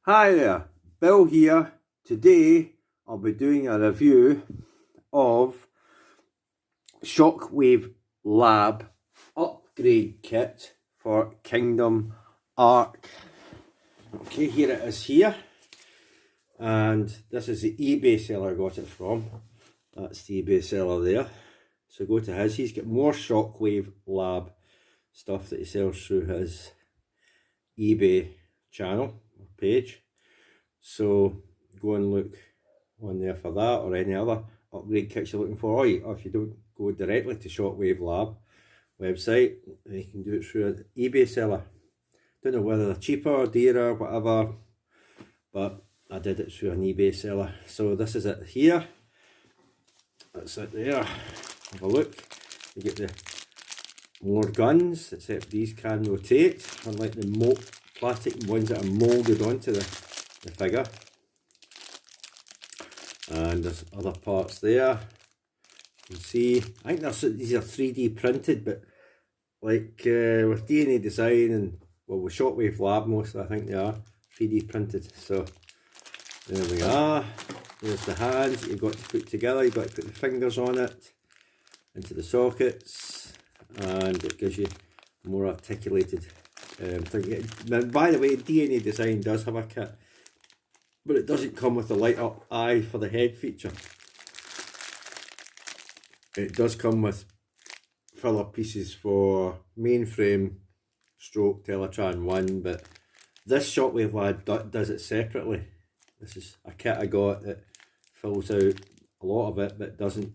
Hi there, Bill here. Today I'll be doing a review of Shockwave Lab upgrade kit for Kingdom Arc. Okay, here it is here. And this is the eBay seller I got it from. That's the eBay seller there. So go to his. He's got more Shockwave Lab stuff that he sells through his eBay channel or page. So go and look on there for that or any other upgrade kits you're looking for. Or if you don't go directly to Shockwave Lab website, you can do it through an eBay seller. Don't know whether they're cheaper or dearer, whatever, but I did it through an eBay seller. So this is it here. That's it there. Have a look. You get the more guns, except these can rotate, unlike the plastic ones that are moulded onto the figure. And there's other parts there. You can see, I think these are 3D printed, but like with DNA Design and well, with Shockwave Lab mostly, I think they are 3D printed. So there we are. There's the hands that you've got to put together. You've got to put the fingers on it into the sockets, and it gives you more articulated thing. Now, by the way, DNA Design does have a kit, but it doesn't come with the light up eye for the head feature. It does come with filler pieces for mainframe stroke Teletran 1, but this Shockwave Lab does it separately. This is a kit I got that fills out a lot of it, but doesn't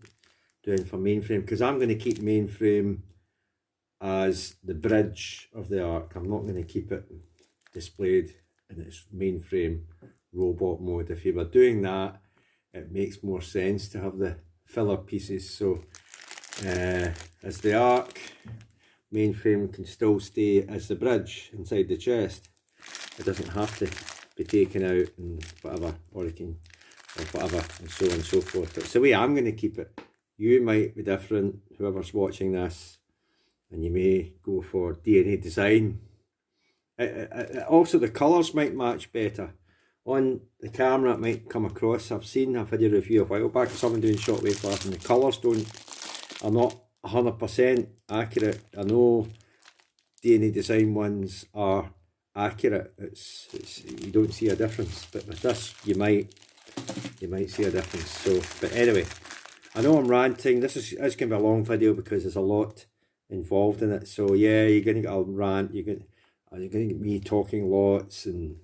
do it for mainframe, because I'm going to keep mainframe as the bridge of the Arc. I'm not going to keep it displayed in its mainframe robot mode. If you were doing that, it makes more sense to have the filler pieces. So as the Arc, mainframe can still stay as the bridge inside the chest. It doesn't have to be taken out and whatever, or it can, or whatever, and so on and so forth. But it's the way I'm going to keep it. You might be different, whoever's watching this, and you may go for DNA Design. Also, the colours might match better. On the camera, it might come across. I've seen a video review a while back of someone doing Shockwave Lab, and the colours are not 100% accurate. I know DNA Design ones are accurate. It's you don't see a difference, but with this you might see a difference. So, but anyway, I know I'm ranting. It's going to be a long video because there's a lot involved in it. So yeah, you're going to get a rant. You're going to get me talking lots, and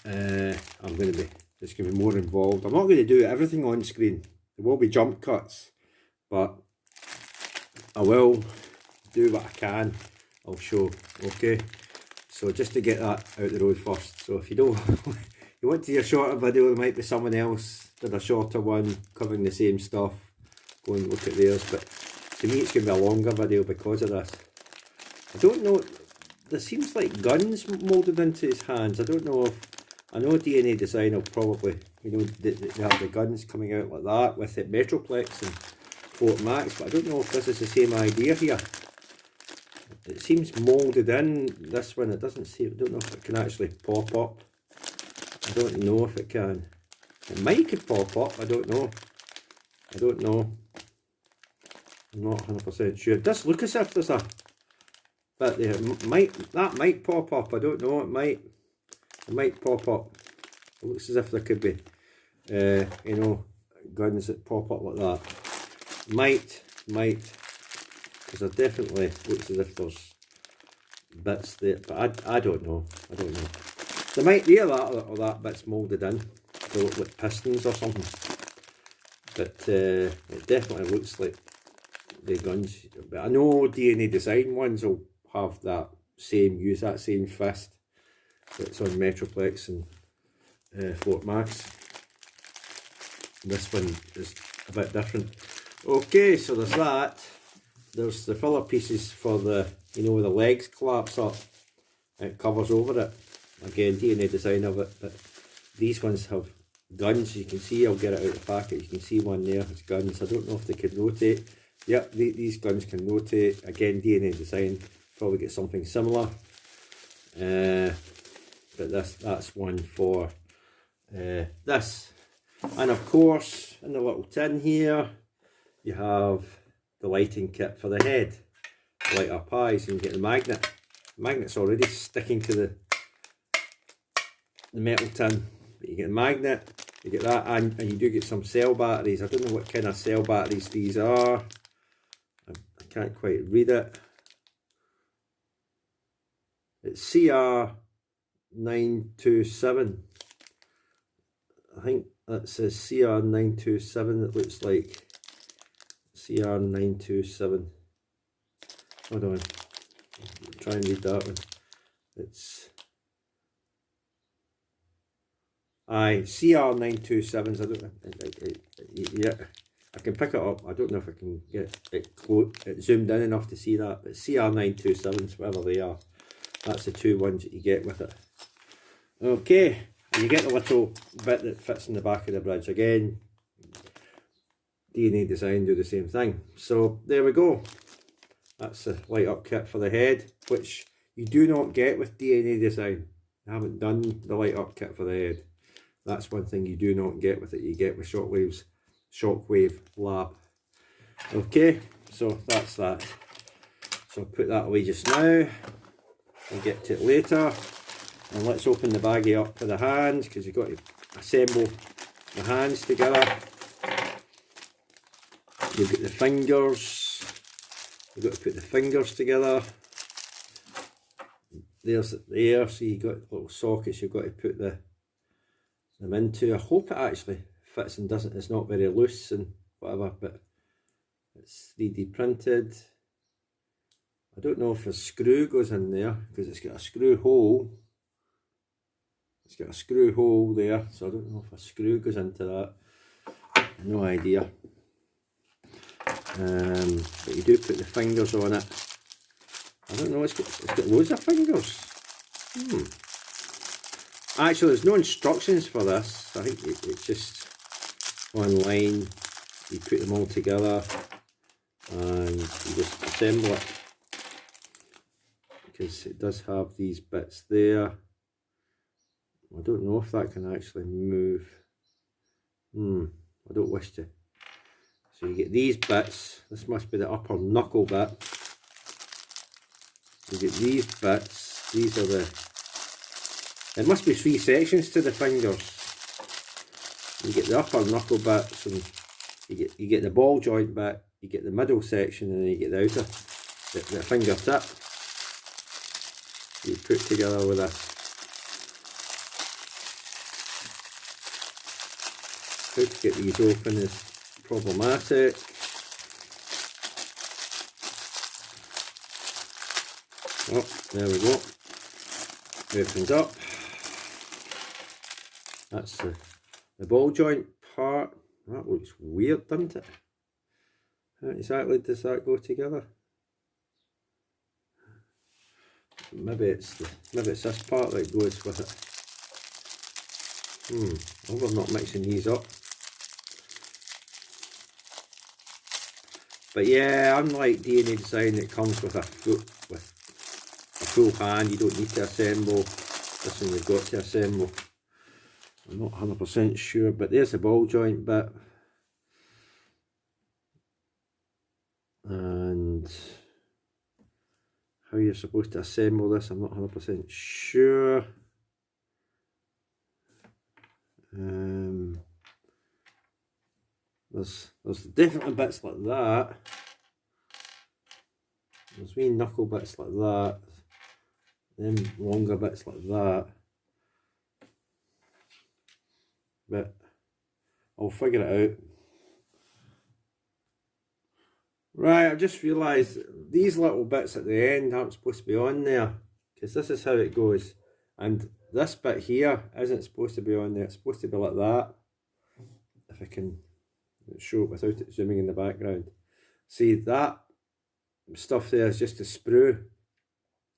it's going to be more involved. I'm not going to do everything on screen. There will be jump cuts, but I will do what I can. I'll show. Okay. So just to get that out the road first. So if you don't, you want to see a shorter video, there might be someone else did a shorter one covering the same stuff. Go and look at theirs. But to me, it's going to be a longer video because of this. I don't know. There seems like guns moulded into his hands. I don't know if, I know DNA Design will probably, you know, they have the guns coming out like that with it Metroplex and Fort Max, but I don't know if this is the same idea here. It seems moulded in this one. It doesn't see. I don't know if it can actually pop up. I don't know if it can. It might could pop up. I don't know. I don't know. I'm not 100% sure. It does look as if there's a bit there. That might pop up. I don't know. It might pop up. It looks as if there could be, you know, guns that pop up like that. Might. Because it definitely looks as if there's bits there, but I don't know. I don't know. There might be that bit's moulded in. They look like pistons or something. But it definitely looks like the guns. But I know DNA Design ones will have that same, use that same fist that's on Metroplex and Fort Max. This one is a bit different. Okay, so there's that. There's the filler pieces for the, you know, where the legs collapse up. It covers over it. Again, DNA Design of it, but these ones have guns. You can see, I'll get it out of the packet. You can see one there, it's guns. I don't know if they can rotate. Yep, these guns can rotate. Again, DNA Design, probably get something similar. but that's one for this. And of course, in the little tin here, you have the lighting kit for the head. Light up eyes, and you get the magnet. The magnet's already sticking to the metal tin, but you get the magnet, you get that, and you do get some cell batteries. I don't know what kind of cell batteries these are. I can't quite read it. It's CR927. I think that says CR927. It looks like CR927. Hold on. Try and read that one. It's CR927s. I don't know. Yeah, I can pick it up. I don't know if I can get it zoomed in enough to see that, but CR927s, whatever they are, that's the two ones that you get with it. Okay, and you get the little bit that fits in the back of the bridge. Again, DNA Design do the same thing. So there we go. That's the light up kit for the head, which you do not get with DNA Design. I haven't done the light up kit for the head. That's one thing you do not get with it. You get with Shockwave's Shockwave Lab. Okay, so that's that. So I'll put that away just now. We'll get to it later. And let's open the baggie up for the hands, because you've got to assemble the hands together. You've got the fingers. You've got to put the fingers together. There's it there, so you've got little sockets you've got to put them into. I hope it actually fits and doesn't, it's not very loose and whatever, but it's 3D printed. I don't know if a screw goes in there, because it's got a screw hole. It's got a screw hole there, so I don't know if a screw goes into that. No idea. But you do put the fingers on it. I don't know, it's got loads of fingers. Actually, there's no instructions for this. I think it's just online. You put them all together and you just assemble it. Because it does have these bits there. I don't know if that can actually move. I don't wish to. So you get these bits. This must be the upper knuckle bit. You get these bits. These are the... There must be 3 sections to the fingers. You get the upper knuckle bits, and you get the ball joint bit. You get the middle section, and then you get the outer, the fingertip. You put together with this. How to get these open is problematic. Oh, there we go. Opens up. That's the ball joint part. That looks weird, doesn't it? How exactly does that go together? Maybe it's this part that goes with it. I hope I'm not mixing these up. But yeah, unlike DNA Design, it comes with a full hand. You don't need to assemble. This one you've got to assemble. I'm not 100% sure, but there's the ball joint bit. And how you're supposed to assemble this, I'm not 100% sure. There's definitely bits like that. There's wee knuckle bits like that. Then longer bits like that. But I'll figure it out. Right, I've just realised these little bits at the end aren't supposed to be on there, because this is how it goes. And this bit here isn't supposed to be on there, it's supposed to be like that. If I can show it without it zooming in the background. See, that stuff there is just a sprue. I'm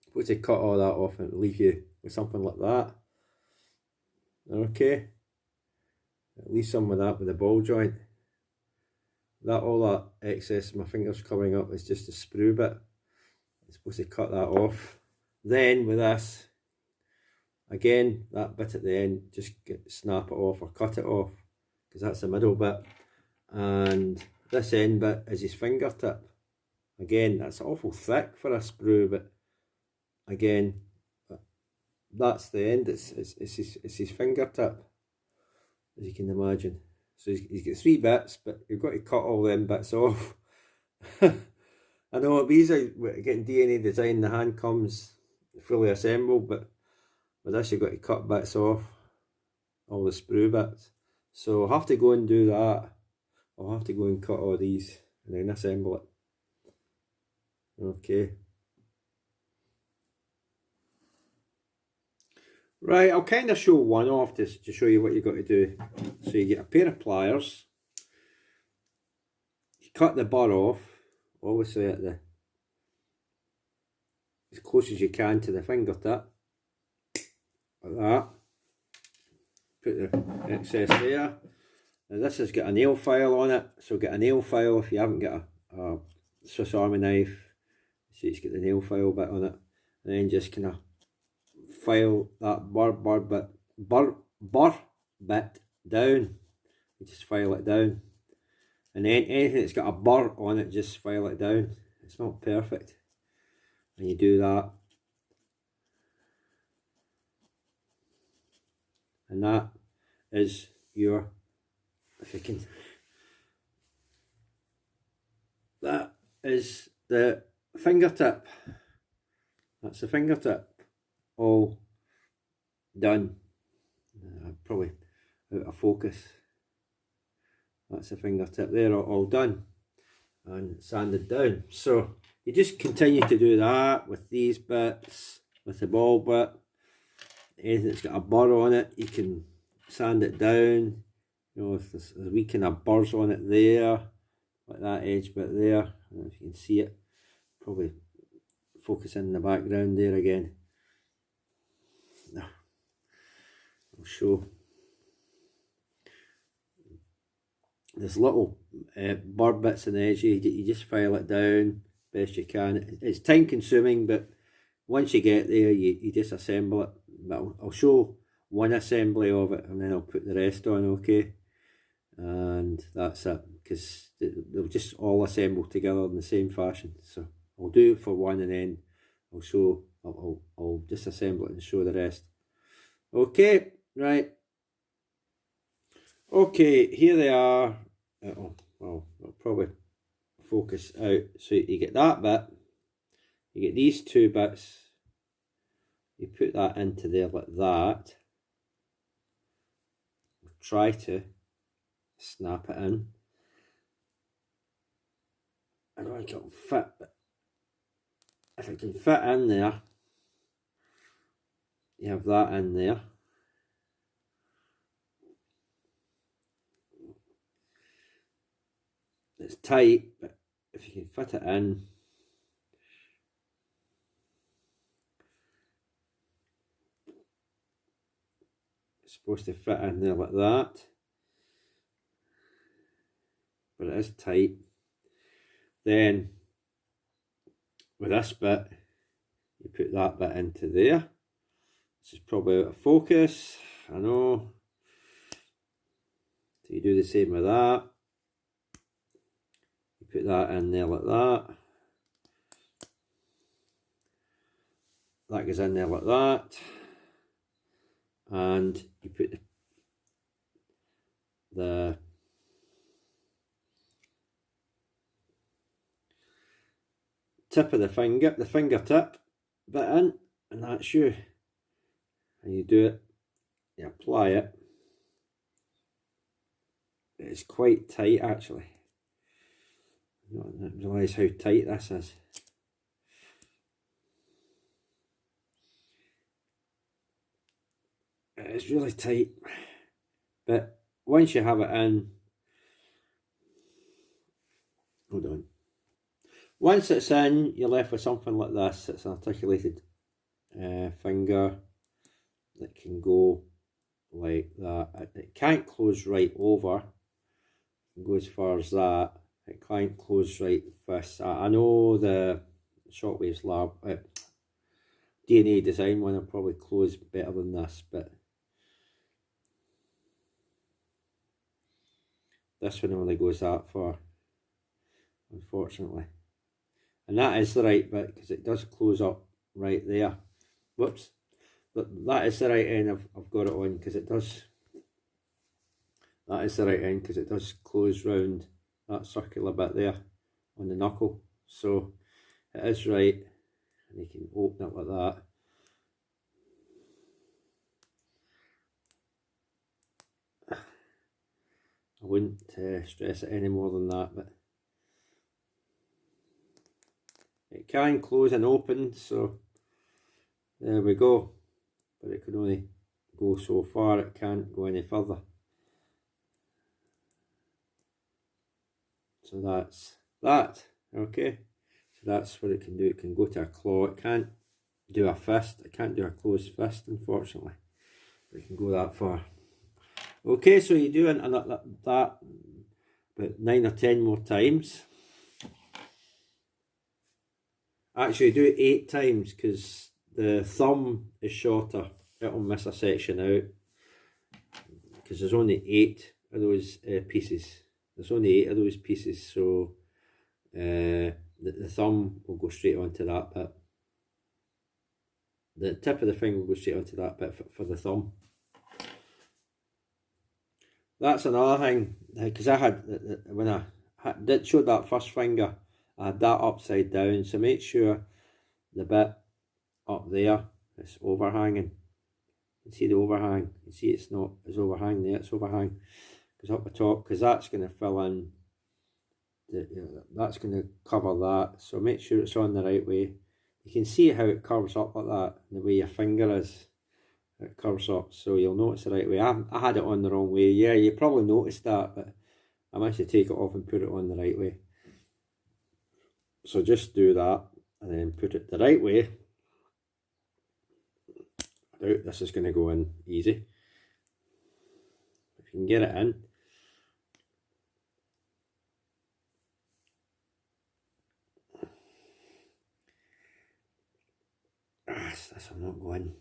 supposed to cut all that off and leave you with something like that. Okay. At least some of that with the ball joint. That, all that excess of my fingers covering up is just a sprue bit. I'm supposed to cut that off. Then with this, Again, that bit at the end, just snap it off or cut it off, because that's the middle bit. And this end bit is his fingertip. Again, that's awful thick for a sprue, but again, that's the end. It's his fingertip, as you can imagine. So he's got 3 bits, but you've got to cut all them bits off. I know it'll be easy getting DNA design, the hand comes fully assembled, but with this you've got to cut bits off, all the sprue bits. So I'll have to go and do that. I'll have to go and cut all these and then assemble it. Okay. Right, I'll kind of show one off to show you what you've got to do. So you get a pair of pliers, you cut the burr off, obviously at the as close as you can to the fingertip, like that. Put the excess there. Now this has got a nail file on it, so get a nail file if you haven't got a Swiss Army knife. See, it's got the nail file bit on it, and then just kind of file that burr bit down. You just file it down, and then anything that's got a burr on it, just file it down. It's not perfect, and you do that, and that is your, if you can, that is the fingertip. That's the fingertip all done. Probably out of focus. That's the fingertip there, all done and sanded down. So you just continue to do that with these bits, with the ball bit. Anything that's got a burr on it, you can sand it down. You know, if there's a wee kind of burrs on it there, like that edge bit there. I don't know if you can see it. Probably focus in the background there again. I'll show. There's little burr bits on the edge. You just file it down best you can. It's time consuming, but once you get there, you disassemble it. But I'll show one assembly of it, and then I'll put the rest on, okay? And that's it, because they'll just all assemble together in the same fashion. So I'll do it for one, and then I'll show. I'll disassemble it and show the rest. Okay, right. Okay, here they are. Well, I'll probably focus out. So you get that bit, you get these 2 bits, you put that into there like that. Try to snap it in. I don't think it'll fit, but if it can fit in there, you have that in there. It's tight, but if you can fit it in, it's supposed to fit in there like that, but it is tight. Then with this bit, you put that bit into there. This is probably out of focus, I know. So you do the same with that. You put that in there like that. That goes in there like that. And you put the tip of the fingertip bit in, and that's you. And you do it, you apply it. It's quite tight actually. I don't realise how tight this is. It's really tight, but once you have it in, hold on. Once it's in, you're left with something like this. It's an articulated finger that can go like that. It can't close right over. It can go as far as that. It can't close right fist. I know the Shockwave's DNA design one will probably close better than this, but this one only goes that far, unfortunately. And that is the right bit, because it does close up right there. Whoops. But that is the right end I've got it on, because it does. That is the right end, because it does close round that circular bit there on the knuckle. So it is right, and you can open it like that. I wouldn't stress it any more than that, but it can close and open, so there we go. But it can only go so far, it can't go any further. So that's that, okay. So that's what it can do. It can go to a claw. It can't do a fist. It can't do a closed fist, unfortunately. But it can go that far. Okay, so you do that about 9 or 10 more times. Actually, do it 8 times, because the thumb is shorter. It'll miss a section out, because there's only 8 of those pieces. There's only 8 of those pieces, so the thumb will go straight onto that bit. The tip of the finger will go straight onto that bit for the thumb. That's another thing, because I had, when I did show that first finger, I had that upside down, so make sure the bit up there is overhanging. You can see the overhang. You see it's not as overhang there, it's overhang. Goes up the top, because that's going to fill in, that's going to cover that, so make sure it's on the right way. You can see how it curves up like that, the way your finger is. It curves up, so you'll notice the right way. I had it on the wrong way. Yeah, you probably noticed that, but I managed to take it off and put it on the right way. So just do that, and then put it the right way. I doubt this is going to go in easy. If you can get it in. This will not go in,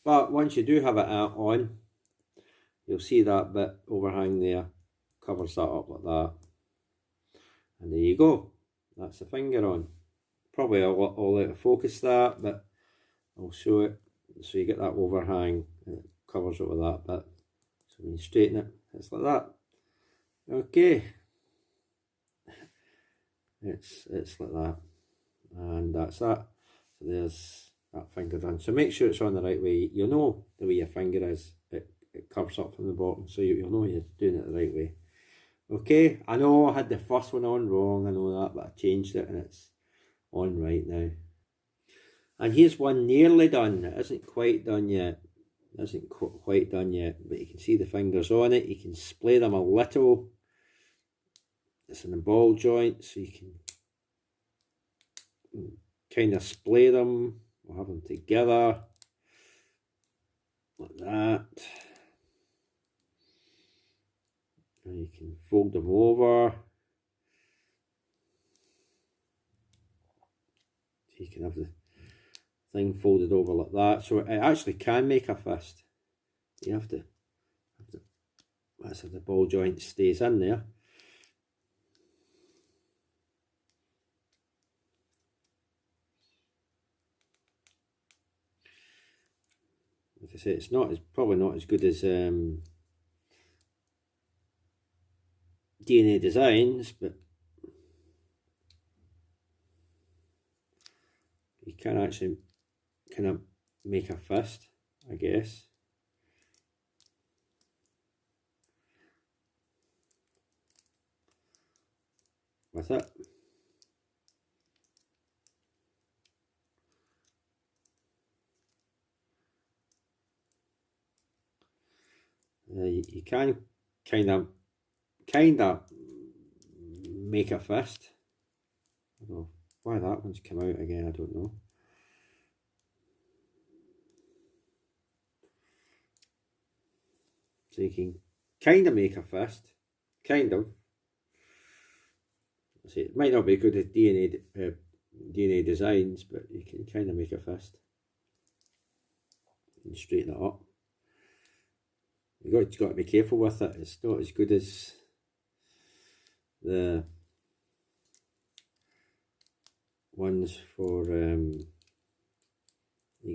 but once you do have it on, you'll see that bit overhang there, covers that up like that, and there you go. That's the finger on. Probably all out of focus that, but I'll show it. So you get that overhang, and it covers it with that bit. So when you straighten it, it's like that. Okay, it's like that, and that's that. So there's that finger done. So make sure it's on the right way. You'll know the way your finger is. It curves up from the bottom, so you'll know you're doing it the right way. Okay, I know I had the first one on wrong, I know that, but I changed it and it's on right now. And here's one nearly done. It isn't quite done yet. It isn't quite done yet, but you can see the fingers on it. You can splay them a little. It's in the ball joint, so you can kind of splay them. We'll have them together like that, and you can fold them over, so you can have the thing folded over like that, so it actually can make a fist. You have to that's how the ball joint stays in there. Like I say, it's probably not as good as DNA Designs, but you can actually kind of make a fist, I guess. With it. You can kind of make a fist. I don't know why that one's come out again, I don't know. So you can kind of make a fist, kind of. See, it might not be good as DNA DNA designs, but you can kind of make a fist and straighten it up. You've got to be careful with it. It's not as good as the ones for you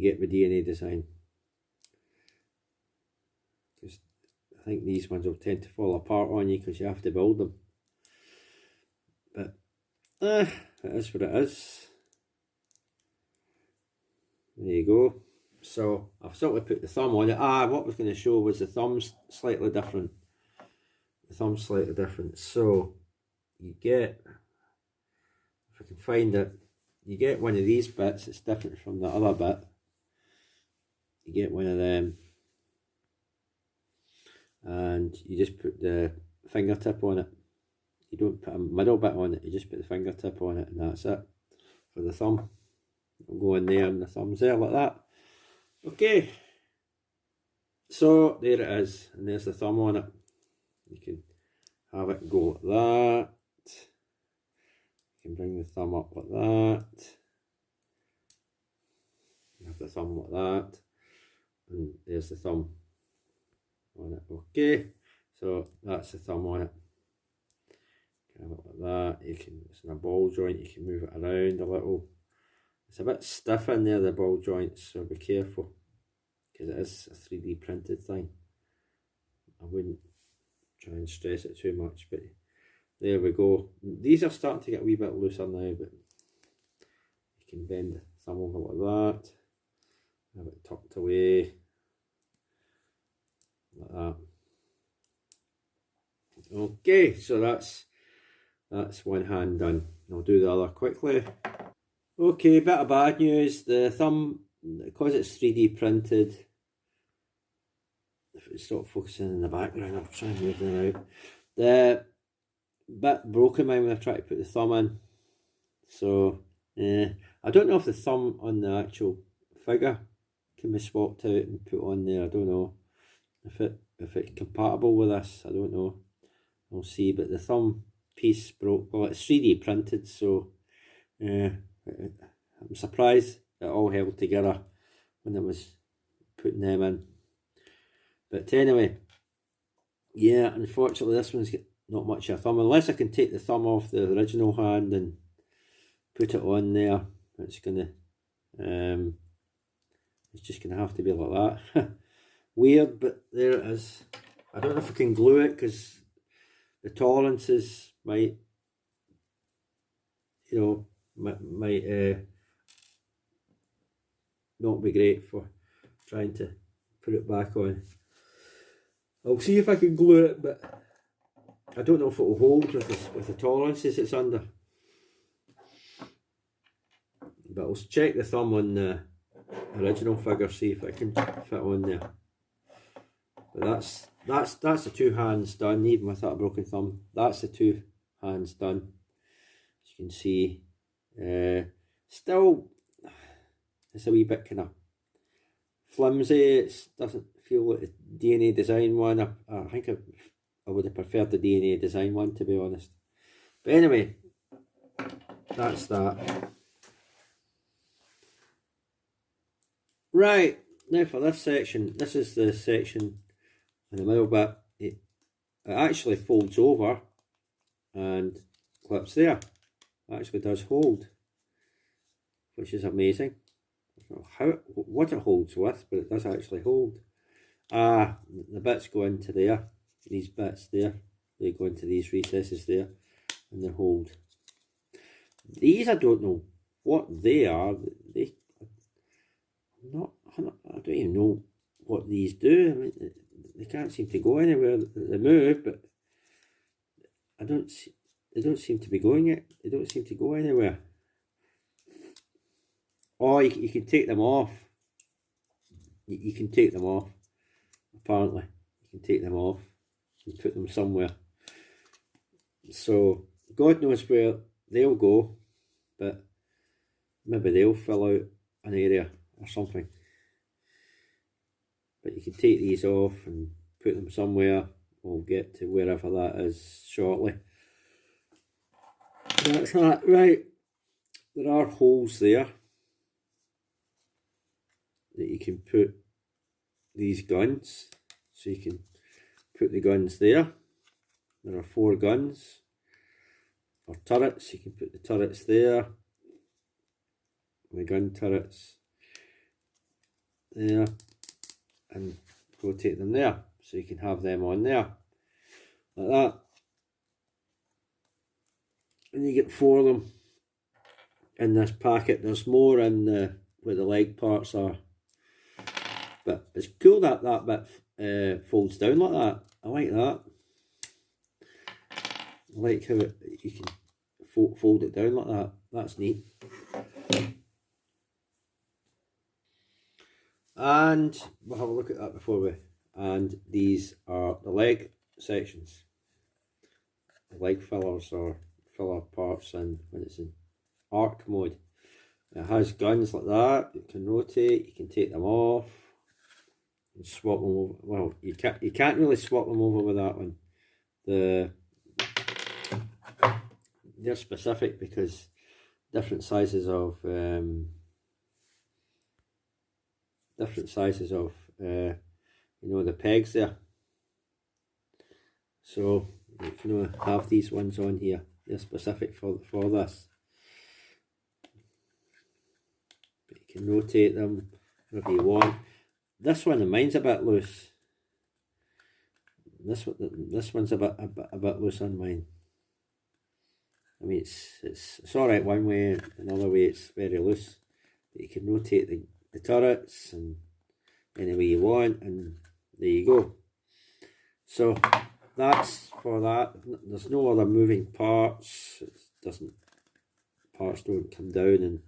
get with DNA design, because I think these ones will tend to fall apart on you because you have to build them. But it is what it is. There you go. So I've sort of put the thumb on it. What I was going to show was the thumb's slightly different. The thumb's slightly different. So you get, if I can find it, you get one of these bits. It's different from the other bit. You get one of them, and you just put the fingertip on it. You don't put a middle bit on it. You just put the fingertip on it, and that's it for the thumb. It'll go in there, and the thumb's there like that. Okay, so there it is, and there's the thumb on it. You can have it go like that. You can bring the thumb up like that. You have the thumb like that, and there's the thumb on it. Okay, so that's the thumb on it. You can have it like that. You can, it's in a ball joint. You can move it around a little. It's a bit stiff in there, the ball joints, so be careful, because it is a 3D printed thing. I wouldn't try and stress it too much, but there we go. These are starting to get a wee bit looser now, but you can bend the thumb over like that, have it tucked away, like that. Okay, so that's one hand done. I'll do the other quickly. Okay, bit of bad news. The thumb, because it's 3D printed, if it's not focusing in the background, I'll try and move it out. The bit broke in mine when I tried to put the thumb in. So, I don't know if the thumb on the actual figure can be swapped out and put on there. I don't know if it's compatible with this. I don't know. We'll see. But the thumb piece broke. Well, it's 3D printed, so I'm surprised it all held together when I was putting them in. But anyway, yeah, unfortunately this one's got not much of a thumb. Unless I can take the thumb off the original hand and put it on there, it's gonna it's just gonna have to be like that. Weird, but there it is. I don't know if I can glue it because the tolerances might, you know, might not be great for trying to put it back on. I'll see if I can glue it, but I don't know if it will hold with the tolerances it's under. But I'll check the thumb on the original figure, see if it can fit on there. But that's the two hands done, even with that broken thumb. That's the two hands done. As you can see, still it's a wee bit kind of flimsy. It doesn't feel like the DNA design one. I think I would have preferred the DNA design one, to be honest. But anyway, that's that. Right, now for this section. This is the section in the middle bit. It actually folds over and clips there. It actually does hold, which is amazing. I don't know what it holds with, but it does actually hold. The bits go into there. These bits there, they go into these recesses there, and they hold. These, I don't know what they are. I don't even know what these do. I mean, they can't seem to go anywhere. They move, but they don't seem to be going it. They don't seem to go anywhere. Oh, you can take them off. You can take them off. Apparently, you can take them off and put them somewhere. So God knows where they'll go, but maybe they'll fill out an area or something. But you can take these off and put them somewhere. We'll get to wherever that is shortly. That's that. Right, there are holes there that you can put these guns, so you can put the guns there. There are 4 guns or turrets. You can put the turrets there, the gun turrets there, and rotate them there, so you can have them on there like that. And you get 4 of them in this packet. There's more in the where the leg parts are, but it's cool that that bit folds down like that. I like that. I like how you can fold it down like that. That's neat. And we'll have a look at that before we. And these are the leg sections, the leg fillers or filler parts, and when it's in arc mode. It has guns like that. You can rotate. You can take them off and swap them over. Well, you can't really swap them over with that one. They're specific because different sizes of you know, the pegs there. So you can have these ones on here. They're specific for this. But you can rotate them wherever you want. This one, mine's a bit loose. This one's a bit loose on mine. I mean, it's all right one way, another way it's very loose. But you can rotate the turrets and any way you want, and there you go. So that's for that. There's no other moving parts. Parts don't come down and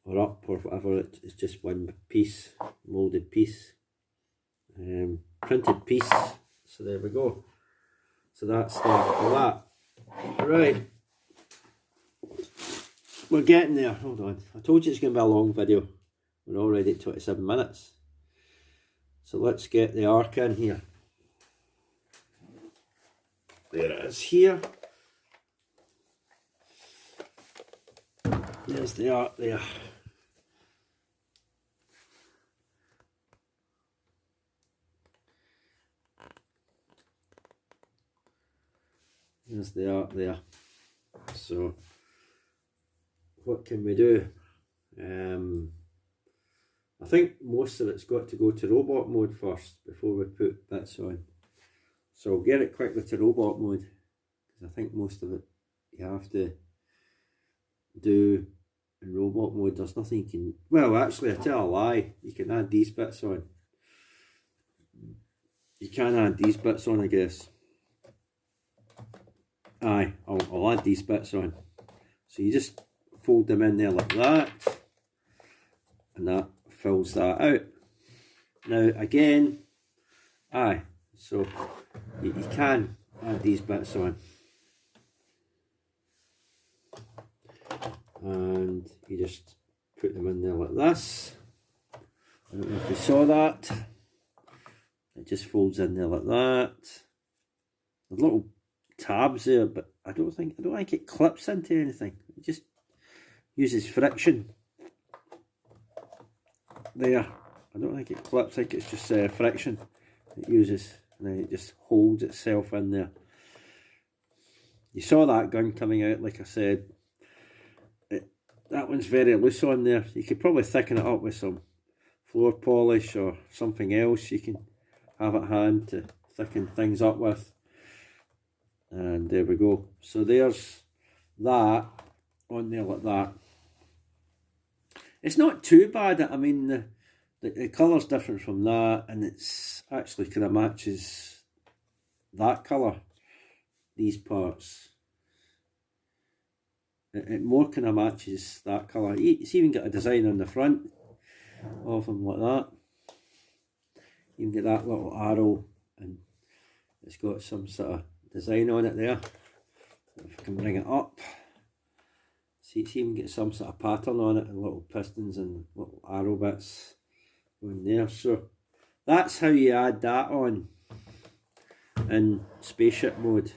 or up or whatever. It's just one piece, molded piece, printed piece. So there we go. So that's that for that. Right, we're getting there. Hold on, I told you it's going to be a long video. We're already at 27 minutes. So let's get the arc in here. There it is here. There's the arc there. There's the arc there. So what can we do? I think most of it's got to go to robot mode first before we put bits on. So I'll get it quickly to robot mode, because I think most of it you have to do in robot mode. There's nothing you can, well actually I tell a lie, you can add these bits on. You can add these bits on, I guess. Aye, I'll add these bits on. So you just fold them in there like that, and that fills that out. Now again, aye, so you can add these bits on, and you just put them in there like this. I don't know if you saw that. It just folds in there like that. There's little tabs there, but I don't think it clips into anything. It just uses friction there. I don't think it clips. I think it's just friction it uses, and then it just holds itself in there. You saw that gun coming out, like I said. That one's very loose on there. You could probably thicken it up with some floor polish or something else you can have at hand to thicken things up with. And there we go. So there's that on there like that. It's not too bad. I mean, the colour's different from that, and it's actually kind of matches that colour, these parts. It more kind of matches that colour. It's even got a design on the front of them like that. You can get that little arrow, and it's got some sort of design on it there. If I can bring it up, see you can get some sort of pattern on it, and little pistons and little arrow bits on there. So that's how you add that on in Spaceship Mode.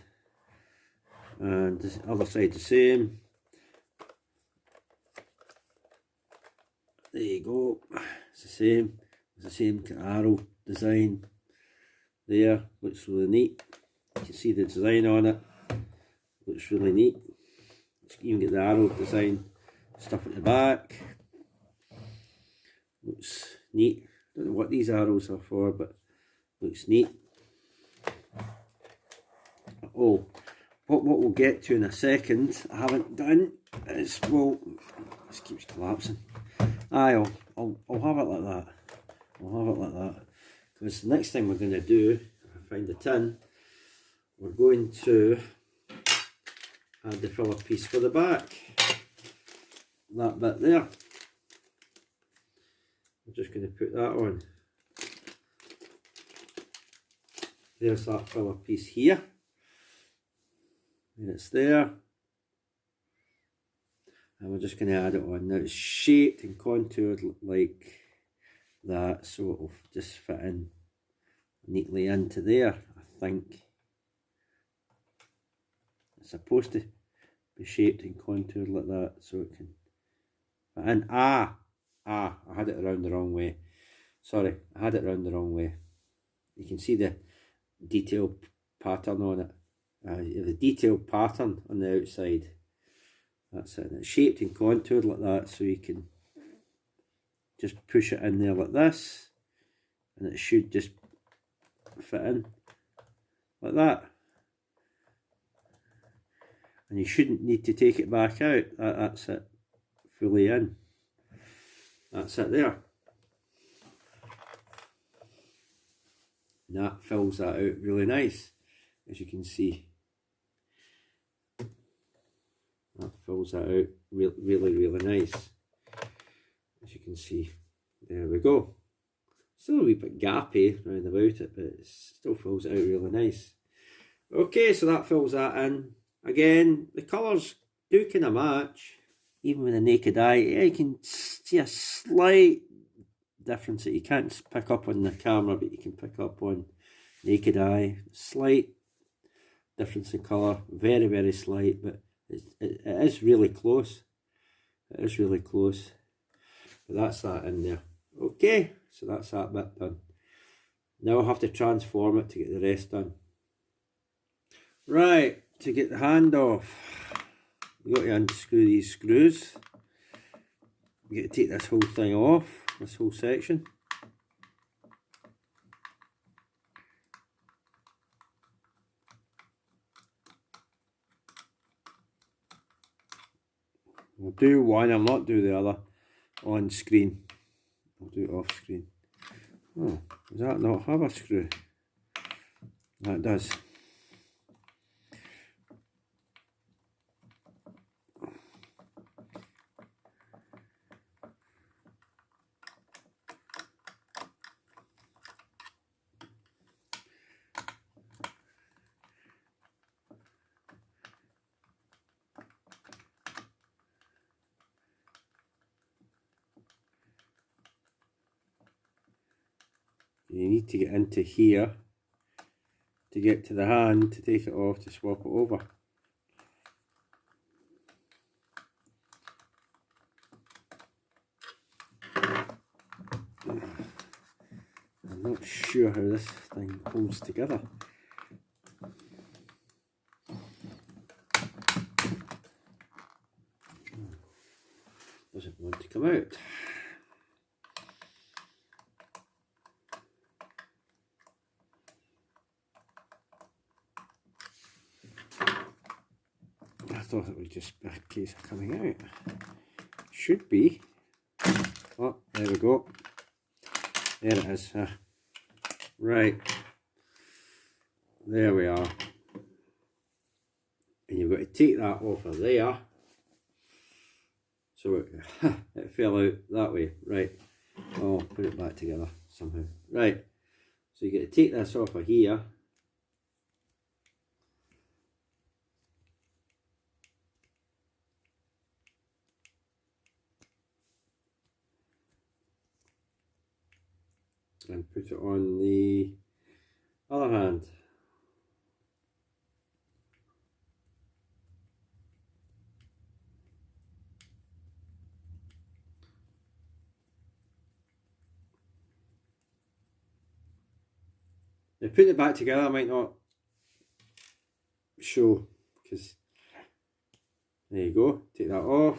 And the other side the same. there you go. It's the same. It's the same kind of arrow design there. Looks really neat. You can see the design on it. Looks really neat. You can even get the arrow design stuff at the back. Looks neat. Don't know what these arrows are for, but looks neat. Oh, what we'll get to in a second, I haven't done, is, well, this keeps collapsing. I'll have it like that. I'll have it like that. Because the next thing we're going to do, if I find the tin, we're going to add the filler piece for the back. That bit there. I'm just going to put that on. There's that filler piece here. And it's there. And we're just going to add it on. Now it's shaped and contoured like that, so it'll just fit in neatly into there, I think. It's supposed to be shaped and contoured like that, so it can fit in. I had it around the wrong way. Sorry, I had it around the wrong way. You can see the detailed pattern on it. The detailed pattern on the outside. That's it. And it's shaped and contoured like that, so you can just push it in there like this, and it should just fit in like that. And you shouldn't need to take it back out. That's it, fully in. That's it there. And that fills that out really nice, as you can see. That fills that out really nice, as you can see. There we go. Still a wee bit gappy round about it, but it still fills it out really nice. Okay, so that fills that in. Again, the colours do kind of match. Even with a naked eye, yeah, you can see a slight difference that you can't pick up on the camera, but you can pick up on naked eye. Slight difference in colour, very slight, but it is really close. It is really close. But that's that in there. Okay, so that's that bit done. Now I'll have to transform it to get the rest done. Right, to get the hand off, we've got to unscrew these screws. We get to take this whole thing off, this whole section. We'll do one, I'll not do the other on screen. I'll do it off screen. Oh, does that not have a screw? That does. You need to get into here to get to the hand to take it off to swap it over. I'm not sure how this thing holds together. Doesn't want to come out. I thought it was just a case of coming out. Should be. Oh, there we go. There it is. Right. There we are. And you've got to take that off of there. So it fell out that way. Right. Oh, put it back together somehow. Right. So you get to take this off of here. And put it on the other hand. putting it back together I might not show, because there you go, take that off,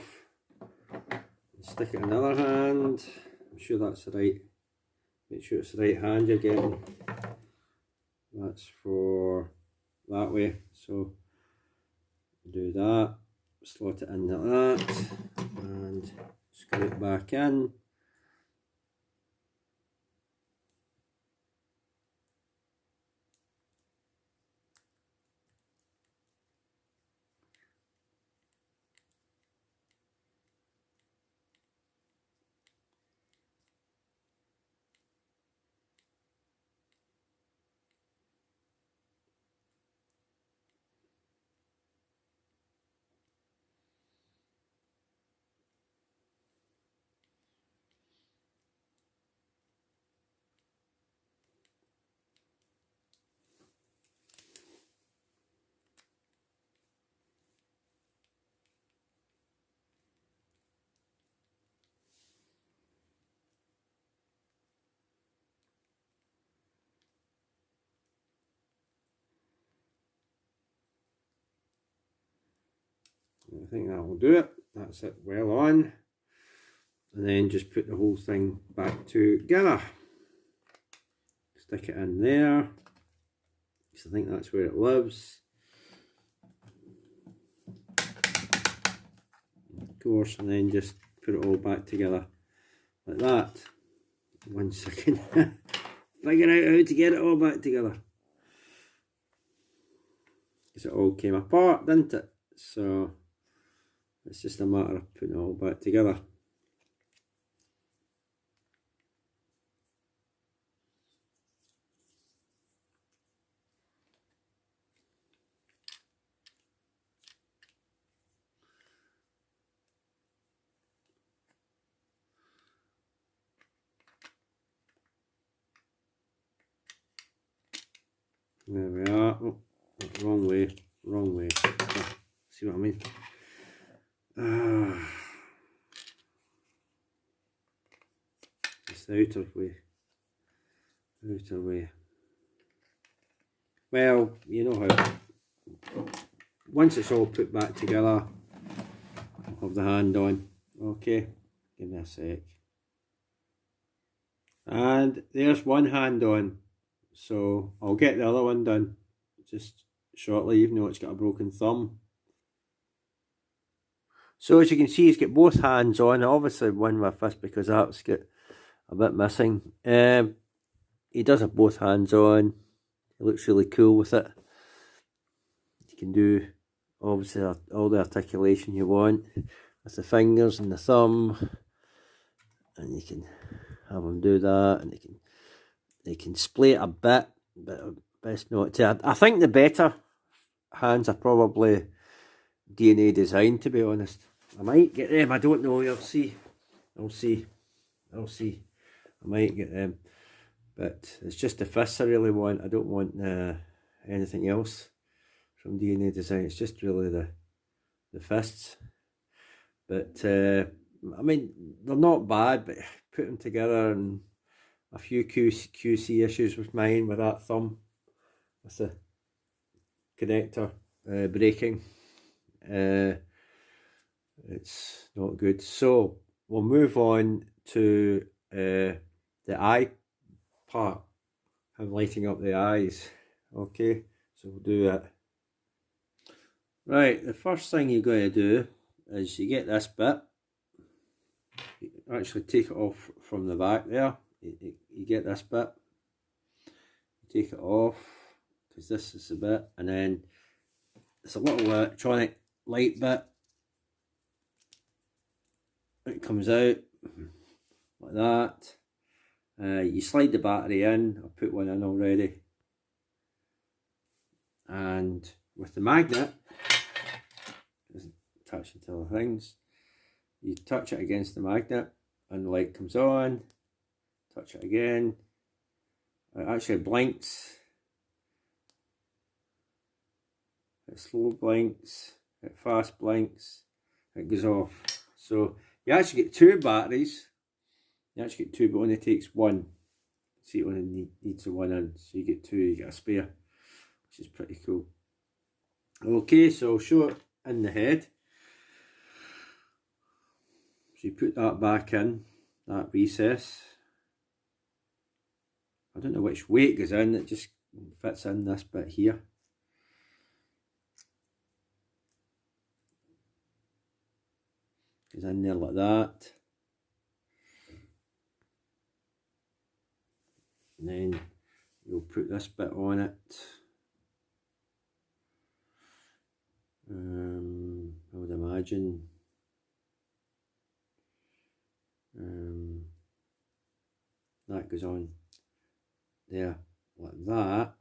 stick it in the other hand. I'm sure that's the right, make sure it's the right hand you're getting. That's for that way, so do that, slot it in like that, and screw it back in. I think that will do it. That's it well on. And then just put the whole thing back together. Stick it in there, because I think that's where it lives. Of course, and then just put it all back together like that. Once I can figure out how to get it all back together. Because it all came apart, didn't it? So it's just a matter of putting it all back together. There we are. Oh, wrong way, wrong way. See what I mean? It's the outer way. Outer way. Well, you know how. Once it's all put back together, I'll have the hand on. Okay, give me a sec. And there's one hand on. So I'll get the other one done just shortly, even though it's got a broken thumb. So as you can see, he's got both hands on. I obviously won with this because that's got a bit missing. He does have both hands on. He looks really cool with it. You can do obviously all the articulation you want with the fingers and the thumb, and you can have him do that, and they can splay it a bit, but best not to. I think the better hands are probably DNA design, to be honest. I might get them, I don't know, I'll see. I might get them. But it's just the fists I really want. I don't want anything else from DNA design. It's just really the fists. But I mean, they're not bad, but put them together, and a few QC issues with mine with that thumb, with the connector breaking. It's not good. So we'll move on to the eye part. I'm lighting up the eyes. Okay, so we'll do that. Right, the first thing you're going to do is you get this bit. You actually take it off from the back there. You get this bit. You take it off, because this is the bit, and then it's a little electronic light bit. It comes out like that. You slide the battery in. I've put one in already. And with the magnet, it doesn't touch into the things. You touch it against the magnet and the light comes on. Touch it again. It actually blinks. It slow blinks. It fast blinks. It goes off. So you actually get two batteries. You actually get two, but it only takes one. See, it only needs the one in, so you get two, you get a spare, which is pretty cool. Okay, so I'll show it in the head. So you put that back in, that recess. I don't know which way it goes in, it just fits in this bit here. Goes in there like that. And then you'll put this bit on it. I would imagine that goes on there like that.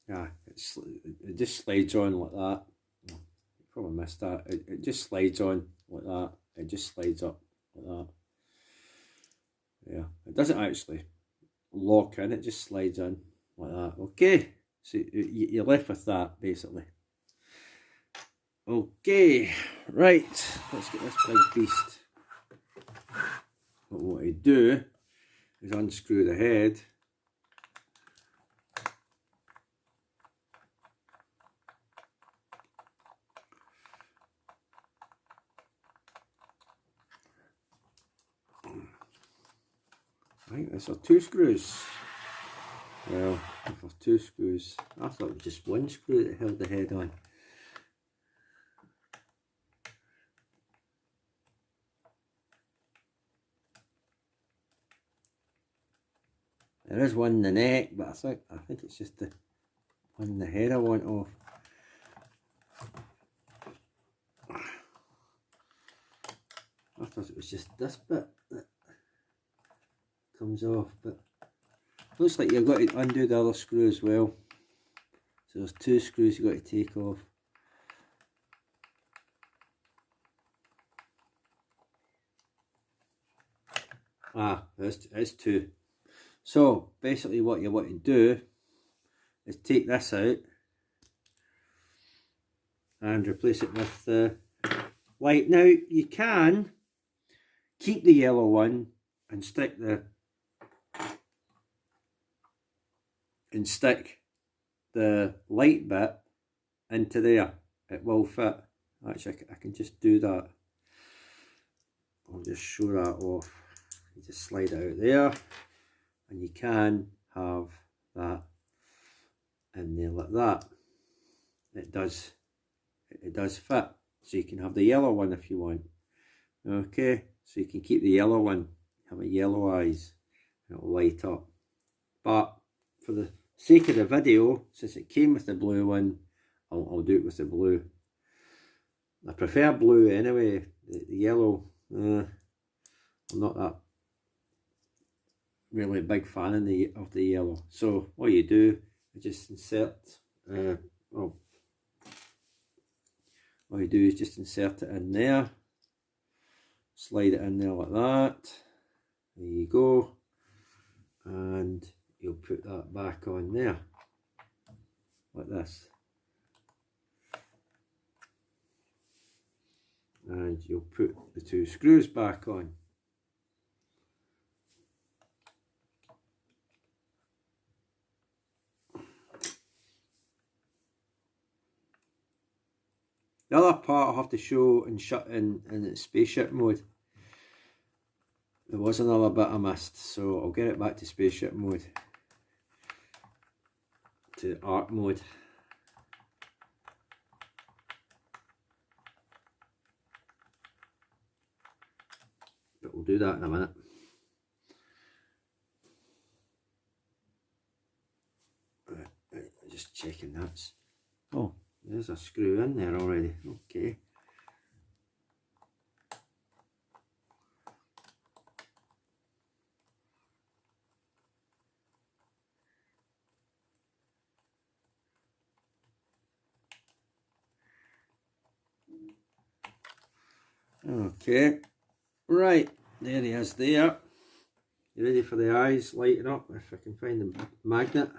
Yeah, it just slides on like that. You probably missed that. It just slides on like that. It just slides up like that. Yeah, it doesn't actually lock in, it just slides in like that. Okay, so you're left with that basically. Okay, right, let's get this big beast. What we want to do is unscrew the head. Right, this are two screws. Well, for two screws. I thought it was just one screw that held the head on. There is one in the neck, but I think it's just the one in the head I want off. I thought it was just this bit that comes off, but looks like you've got to undo the other screw as well. So there's two screws you've got to take off. Ah, there's two. So basically what you want to do is take this out and replace it with the white. Now you can keep the yellow one and stick the light bit into there. It will fit. Actually, I can just do that. I'll just show that off. You just slide it out there, and you can have that in there like that. It does fit. So you can have the yellow one if you want. Okay, so you can keep the yellow one, have a yellow eyes, and it'll light up. But for the sake of the video, since it came with the blue one, I'll do it with the blue. I prefer blue anyway. The yellow, I'm not that really a big fan of the yellow. So what you do is just insert. All you do is just insert it in there. Slide it in there like that. There you go. And you'll put that back on there. Like this. And you'll put the two screws back on. The other part I'll have to show and shut in spaceship mode. There was another bit I missed, so I'll get it back to spaceship mode. To art mode. But we'll do that in a minute. Just checking that's. Oh, there's a screw in there already. Okay. Okay, right, there he is there. You ready for the eyes lighting up? If I can find the magnet.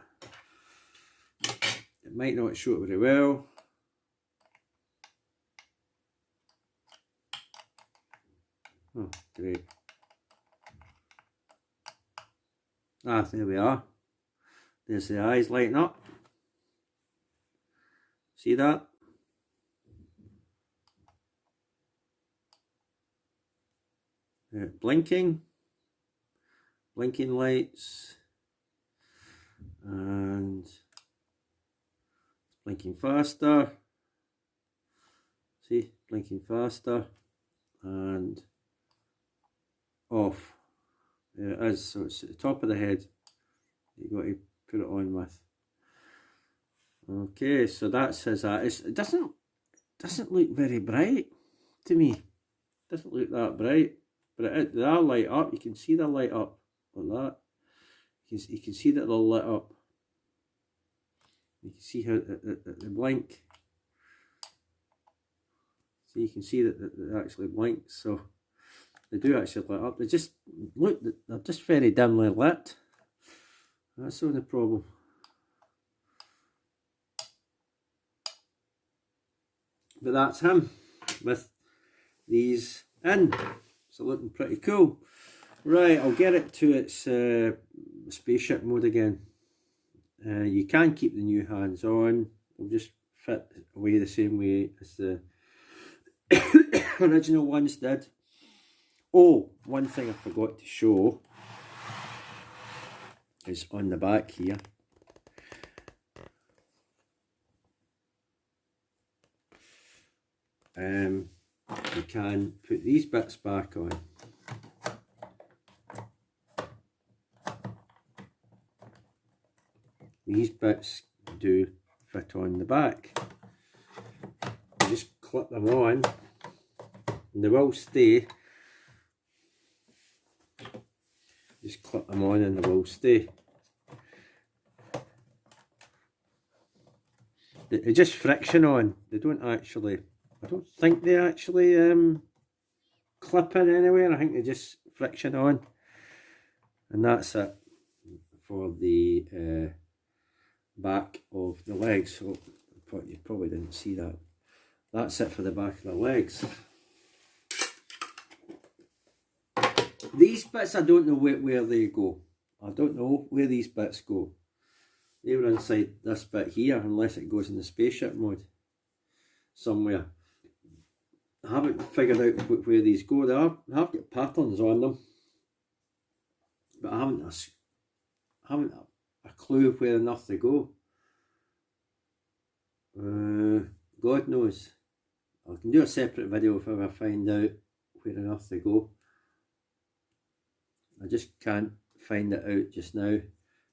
It might not show it very well. Oh, great. Ah, there we are. There's the eyes lighting up. See that? Blinking lights, and it's blinking faster. See, blinking faster, and off. There it is. So it's at the top of the head. You've got to put it on with. Okay, so that says that. It doesn't look very bright to me. It doesn't look that bright, but they are light up. You can see they light up like that. You can see that they're lit up. You can see how they blink. So you can see that they actually blink. So they do actually light up. They just look. They're just very dimly lit. That's the only problem. But that's him with these in. So looking pretty cool. Right, I'll get it to its spaceship mode again. You can keep the new hands on. They'll just fit away the same way as the original ones did. Oh, one thing I forgot to show is on the back here. You can put these bits back on. These bits do fit on the back. You just clip them on and they will stay. Just clip them on and they will stay. They're just friction on. They don't actually, I don't think they actually clip in anywhere. I think they just friction on. And that's it for the back of the legs. So you probably didn't see that. That's it for the back of the legs. These bits, I don't know where they go. I don't know where these bits go. They were inside this bit here, unless it goes in the spaceship mode somewhere. I haven't figured out where these go. They have got patterns on them, but I haven't a clue where enough they go. God knows. I can do a separate video if I ever find out where enough they go. I just can't find it out just now.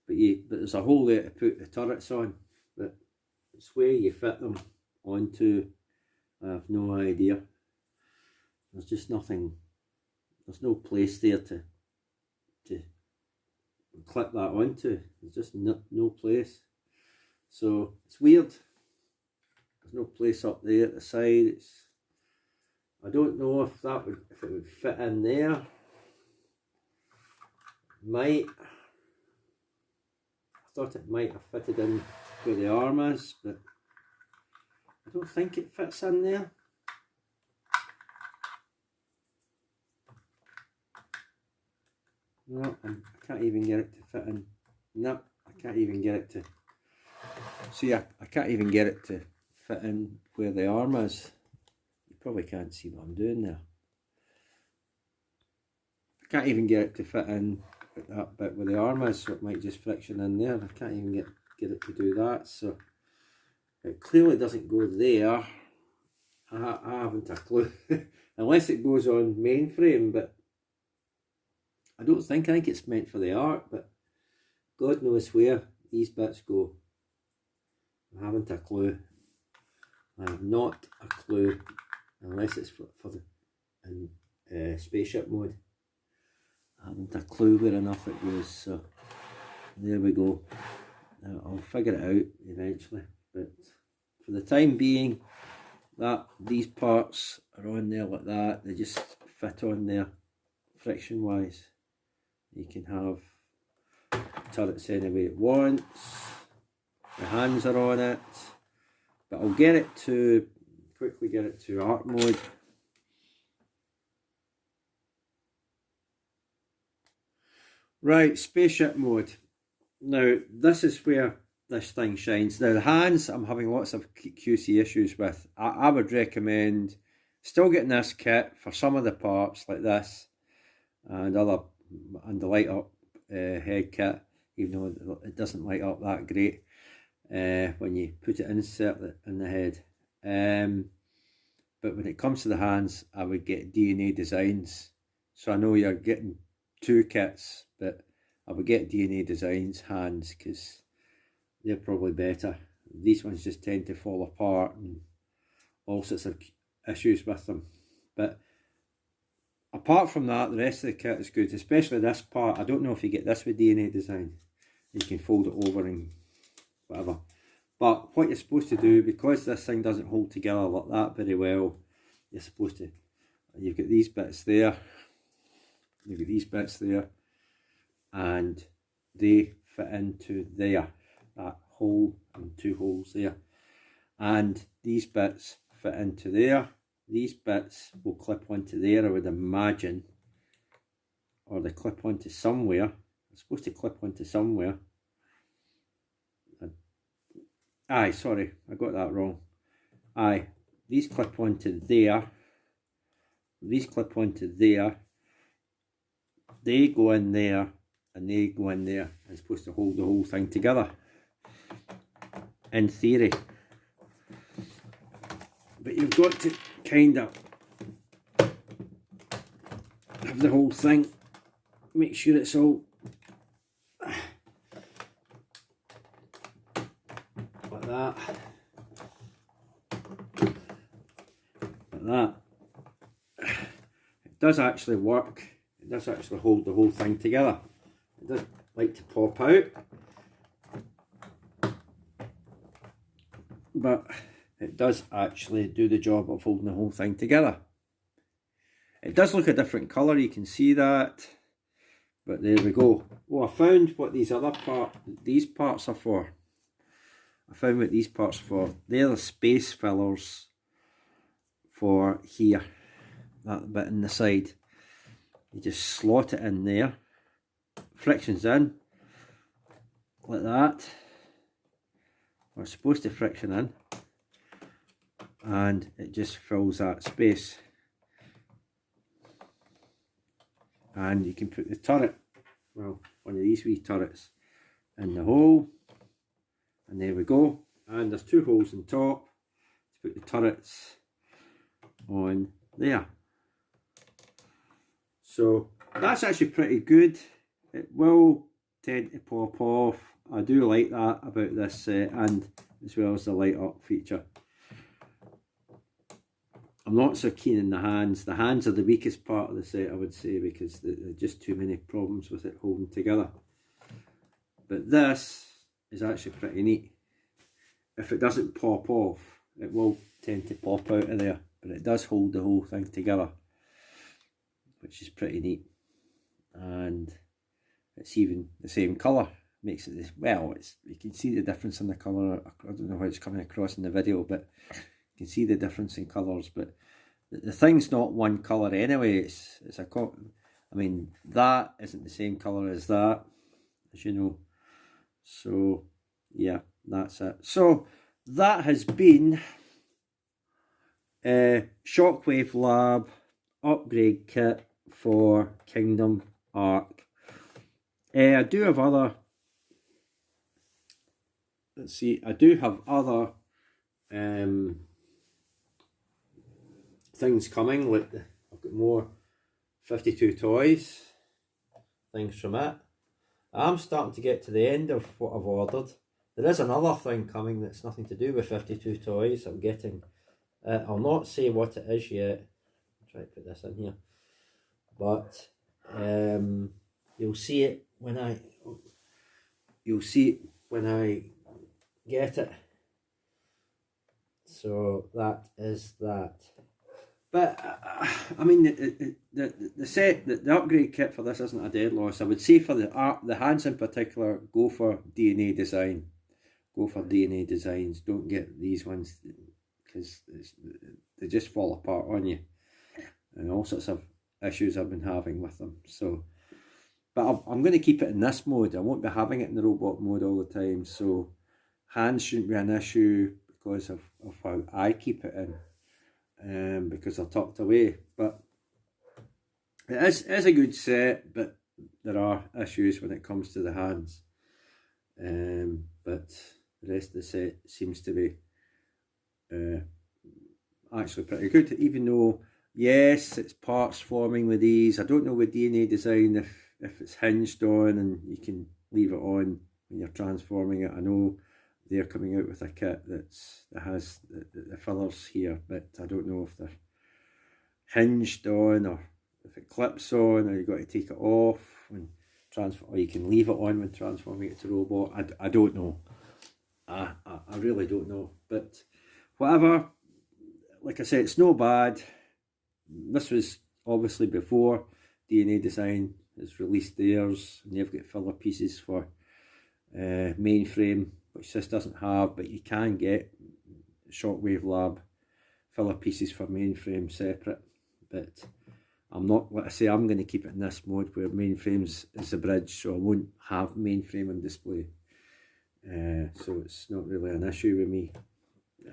But there's a hole there to put the turrets on. But it's where you fit them onto, I have no idea. There's just nothing. There's no place there to clip that onto. There's just no place. So it's weird. There's no place up there at the side. I don't know if it would fit in there. Might. I thought it might have fitted in where the arm is, but I don't think it fits in there. No, I can't even get it to fit in. No, I can't even get it to. See, I can't even get it to fit in where the arm is. You probably can't see what I'm doing there. I can't even get it to fit in at that bit where the arm is, so it might just friction in there. I can't even get it to do that, so it clearly doesn't go there. I haven't a clue. Unless it goes on mainframe, but I think it's meant for the art, but God knows where these bits go. I haven't a clue. I have not a clue, unless it's for the spaceship mode. I haven't a clue where enough it goes, so there we go. I'll figure it out eventually, but for the time being, these parts are on there like that. They just fit on there friction wise. You can have turrets any way it wants. The hands are on it, but I'll quickly get it to art mode. Right, Spaceship Mode. Now, this is where this thing shines. Now, the hands, I'm having lots of QC issues with. I would recommend still getting this kit for some of the parts like this and the light up head kit, even though it doesn't light up that great when you put it insert it in the head. But when it comes to the hands, I would get DNA Designs. So I know you're getting two kits, but I would get DNA Designs hands because they're probably better. These ones just tend to fall apart and all sorts of issues with them. But apart from that, the rest of the kit is good, especially this part. I don't know if you get this with DNA Design. You can fold it over and whatever. But what you're supposed to do, because this thing doesn't hold together like that very well, you're supposed to, you've got these bits there, you've got these bits there, and they fit into there, that hole and two holes there. And these bits fit into there. These bits will clip onto there, I would imagine, or they clip onto somewhere. They're supposed to clip onto somewhere. Aye, sorry, I got that wrong. Aye, these clip onto there. These clip onto there. They go in there, and they go in there. It's supposed to hold the whole thing together, in theory. But you've got to kind of have the whole thing, make sure it's all like that. Like that. It does actually work. It does actually hold the whole thing together. It doesn't like to pop out, but it does actually do the job of holding the whole thing together. It does look a different colour, you can see that, but there we go. Oh, I found what these parts are for. I found what these parts are for. They're the space fillers for here, that bit in the side. You just slot it in there, friction's in, like that. We're supposed to friction in, and it just fills that space. And you can put the turret, well, one of these wee turrets, in the hole, and there we go. And there's two holes on top to put the turrets on there. So that's actually pretty good. It will tend to pop off. I do like that about this set, and as well as the light up feature. I'm not so keen on the hands. The hands are the weakest part of the set, I would say, because there are just too many problems with it holding together. But this is actually pretty neat. If it doesn't pop off, it will tend to pop out of there, but it does hold the whole thing together, which is pretty neat. And it's even the same colour. Makes it, well, you can see the difference in the colour. I don't know how it's coming across in the video, but you can see the difference in colours. But the thing's not one colour anyway. It's a, I mean, that isn't the same colour as that, as you know. So yeah, that's it. So that has been Shockwave Lab upgrade kit for Kingdom Arc. I do have other, let's see, I do have other things coming. Like I've got more 52 toys, things from it. I'm starting to get to the end of what I've ordered. There is another thing coming that's nothing to do with 52 toys. I'm getting, I'll not say what it is yet. I'll try to put this in here, but you'll see it when I get it. So that is that. But I mean, the set, the upgrade kit for this isn't a dead loss. I would say for the hands in particular, go for DNA Design. Go for DNA Designs. Don't get these ones because they just fall apart on you, and all sorts of issues I've been having with them. So But I'm going to keep it in this mode. I won't be having it in the robot mode all the time. So hands shouldn't be an issue because of how I keep it in. Because they're tucked away. But it is a good set, but there are issues when it comes to the hands. But the rest of the set seems to be actually pretty good, even though, yes, it's parts forming with these. I don't know with DNA design if it's hinged on and you can leave it on when you're transforming it. I know they're coming out with a kit that has the fillers here, but I don't know if they're hinged on or if it clips on, or you've got to take it off when or you can leave it on when transforming it to robot. I don't know. I really don't know. But whatever, like I said, it's no bad. This was obviously before DNA Design has released theirs, and they've got filler pieces for mainframe, which this doesn't have, but you can get Shockwave Lab filler pieces for mainframe separate. But I'm not, like I say, I'm going to keep it in this mode where mainframes is the bridge, so I won't have mainframe on display. So it's not really an issue with me,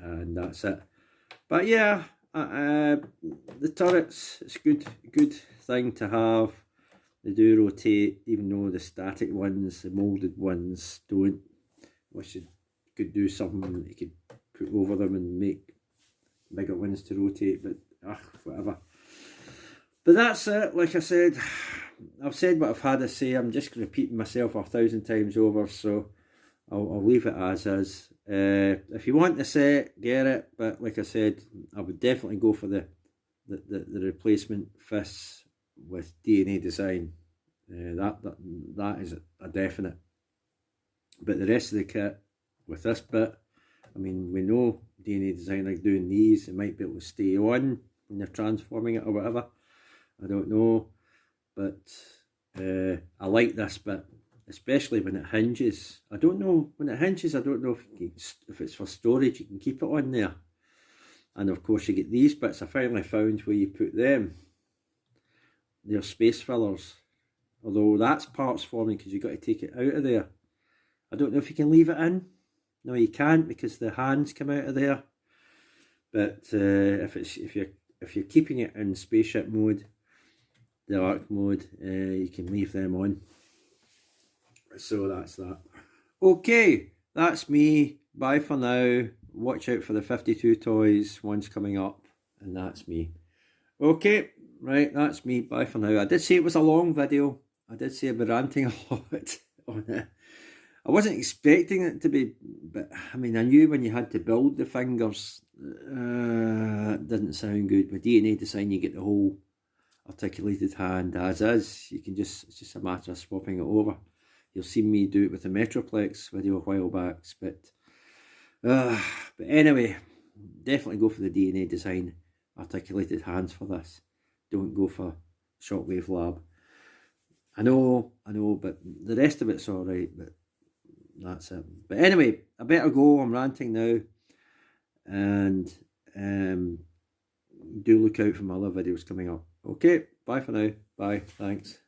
and that's it. But yeah, the turrets, it's a good thing to have. They do rotate, even though the static ones, the moulded ones, don't. Wish you could do something that you could put over them and make bigger ones to rotate, but whatever. But that's it. Like I said, I've said what I've had to say. I'm just repeating myself 1,000 times over, so I'll leave it as is. If you want the set, get it. But like I said, I would definitely go for the replacement fists with DNA Design. That is a definite. But the rest of the kit with this bit, I mean, we know DNA Design like doing these. It might be able to stay on when you're transforming it or whatever. I don't know, but I like this bit, especially when it hinges. I don't know, when it hinges, I don't know if it's for storage, you can keep it on there. And of course you get these bits I finally found where you put them. They're space fillers. Although that's parts forming because you've got to take it out of there. I don't know if you can leave it in. No, you can't because the hands come out of there. But if you're keeping it in spaceship mode, the arc mode, you can leave them on. So that's that. Okay, that's me. Bye for now. Watch out for the 52 toys. One's coming up, and that's me. Okay, right, that's me. Bye for now. I did say it was a long video. I did say I'd be ranting a lot on it. I wasn't expecting it to be, but I mean, I knew when you had to build the fingers, it didn't sound good. With DNA Design, you get the whole articulated hand as is. You can it's just a matter of swapping it over. You'll see me do it with the Metroplex video a while back, but anyway, definitely go for the DNA Design articulated hands for this. Don't go for Shockwave Lab. I know, but the rest of it's alright, but that's it. But anyway, I better go. I'm ranting now, and do look out for my other videos coming up. Okay, bye for now. Bye, thanks.